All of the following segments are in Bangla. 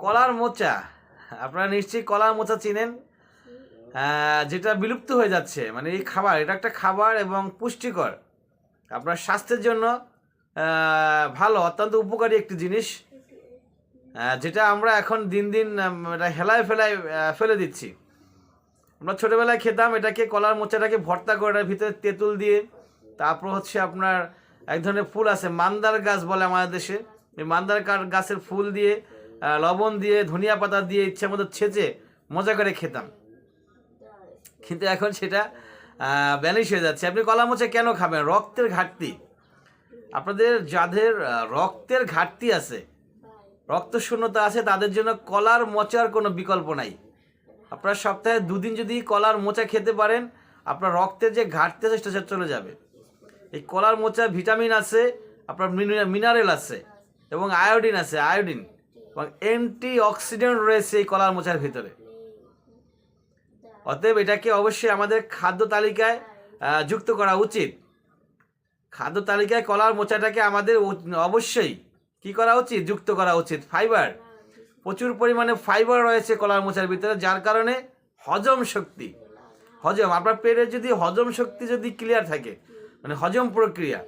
কলার মোচা, আপনারা নিশ্চয়ই কলার মোচা চিনেন, যেটা বিলুপ্ত হয়ে যাচ্ছে। মানে এই খাবার, এটা একটা খাবার এবং পুষ্টিকর, আপনার স্বাস্থ্যের জন্য ভালো, অত্যন্ত উপকারী একটি জিনিস, যেটা আমরা এখন দিন দিন এটা হেলায় ফেলায় ফেলে দিচ্ছি। আমরা ছোটোবেলায় খেতাম এটাকে, কলার মোচাটাকে ভর্তা করে এটার ভিতরে তেঁতুল দিয়ে, তারপর হচ্ছে আপনার এক ধরনের ফুল আছে মান্দার গাছ বলে আমাদের দেশে, এই মান্দার গাছের ফুল দিয়ে লবণ দিয়ে ধনিয়া পাতা দিয়ে ইচ্ছা মতো ছেঁচে মজা করে খেতাম। কিন্তু এখন সেটা ব্যানিশ হয়ে যাচ্ছে। আপনি কলা মোচা কেন খাবেন? রক্তের ঘাটতি। আপনাদের যাদের রক্তের ঘাটতি আছে, রক্ত শূন্যতা আছে, তাদের জন্য কলার মোচার কোনো বিকল্প নাই। আপনারা সপ্তাহে 2 দিন যদি কলার মোচা খেতে পারেন, আপনার রক্তের যে ঘাটতি আছে সেটা চলে যাবে। এই কলার মোচা ভিটামিন আছে, আপনার মিনারেল আছে এবং আয়োডিন আছে, আয়োডিন এবং অ্যান্টি অক্সিডেন্ট রয়েছে এই কলার মোচার ভিতরে। অতএব এটাকে অবশ্যই আমাদের খাদ্য তালিকায় যুক্ত করা উচিত। খাদ্য তালিকায় কলার মোচাটাকে আমাদের অবশ্যই কি করা উচিত? যুক্ত করা উচিত। ফাইবার, প্রচুর পরিমাণে ফাইবার রয়েছে কলার মোচার ভিতরে, যার কারণে হজম শক্তি, আপনার পেটের যদি হজম শক্তি যদি ক্লিয়ার থাকে, মানে হজম প্রক্রিয়া,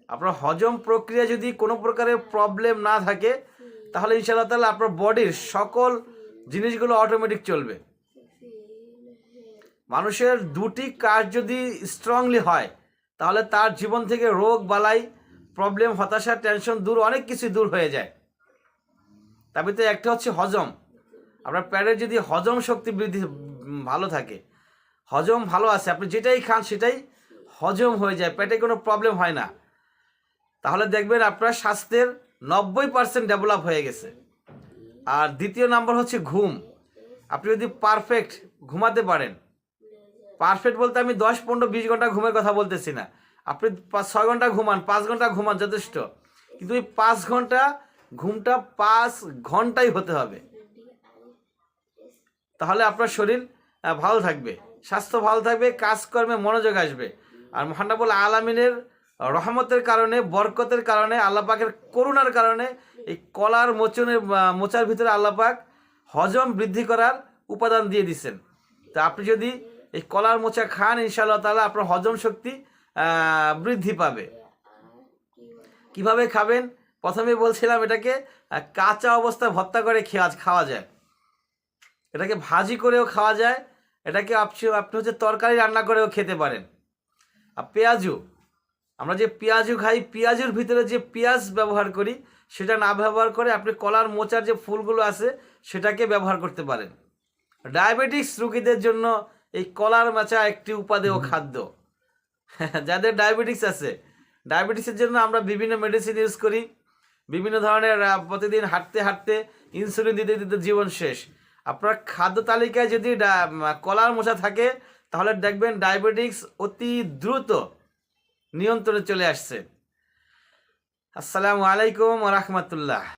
আপনার হজম প্রক্রিয়া যদি কোনো প্রকারের প্রবলেম না থাকে, তাহলে ইনশাআল্লাহ তাআলা আপনার বডির সকল জিনিসগুলো অটোমেটিক চলবে। মানুষের 2টি কাজ যদি স্ট্রংলি হয়, তাহলে তার জীবন থেকে রোগ বালাই, প্রবলেম, হতাশা, টেনশন দূর, অনেক কিছু দূর হয়ে যায়। তার ভিতরে একটা হচ্ছে হজম। আপনার পেটের যদি হজম শক্তি বৃদ্ধি ভালো থাকে, হজম ভালো আছে, আপনি যেটাই খান সেটাই হজম হয়ে যায়, পেটে কোনো প্রবলেম হয় না, তাহলে দেখবেন আপনার স্বাস্থ্যের 90% ডেভেলপ হয়ে গেছে। আর দ্বিতীয় নাম্বার হচ্ছে ঘুম। আপনি যদি পারফেক্ট ঘুমাতে পারেন, পারফেক্ট বলতে আমি 10, 15, 20 ঘন্টা ঘুমের কথা বলতেছি না, আপনি 6 ঘন্টা ঘুমান, 5 ঘন্টা ঘুমান যথেষ্ট, কিন্তু ওই 5 ঘন্টা ঘুমটা 5 ঘন্টাই হতে হবে, তাহলে আপনার শরীর ভালো থাকবে, স্বাস্থ্য ভালো থাকবে, কাজকর্মে মনোযোগ আসবে। আর মহান রব্বুল আলামিনের রহমতের কারণে, বরকতের কারণে, আল্লাহ পাকের করুণার কারণে এই কলার মোচার ভিতরে আল্লাহ পাক হজম বৃদ্ধি করার উপাদান দিয়ে দিচ্ছেন। তা আপনি যদি এই কলার মোচা খান, ইনশাআল্লাহ তাআলা আপনার হজম শক্তি বৃদ্ধি পাবে। কিভাবে খাবেন? প্রথমে বলছিলাম এটাকে কাঁচা অবস্থায় ভর্তা করে খাওয়া যায়, এটাকে ভাজি করেও খাওয়া যায়, এটাকে আপনি হচ্ছে তরকারি রান্না করেও খেতে পারেন। আর পেঁয়াজু, আমরা যে পেঁয়াজু খাই, পেঁয়াজুর ভিতরে যে পেঁয়াজ ব্যবহার করি, সেটা না ব্যবহার করে আপনি কলার মোচার যে ফুলগুলো আছে সেটাকে ব্যবহার করতে পারেন। ডায়াবেটিস রোগীদের জন্য এই কলার মোচা একটি উপাদেয় খাদ্য। যাদের ডায়াবেটিস আছে, ডায়াবেটিসের জন্য আমরা বিভিন্ন মেডিসিন ইউজ করি, বিভিন্ন ধরনের প্রতিদিন হাঁটতে হাঁটতে ইনসুলিন দিতে দিতে জীবন শেষ। আপনার খাদ্য তালিকায় যদি কলার মোচা থাকে, তাহলে দেখবেন ডায়াবেটিস অতি দ্রুত নিয়ন্ত্রণে চলে আসছে। আসসালামু আলাইকুম ওয়া রাহমাতুল্লাহ।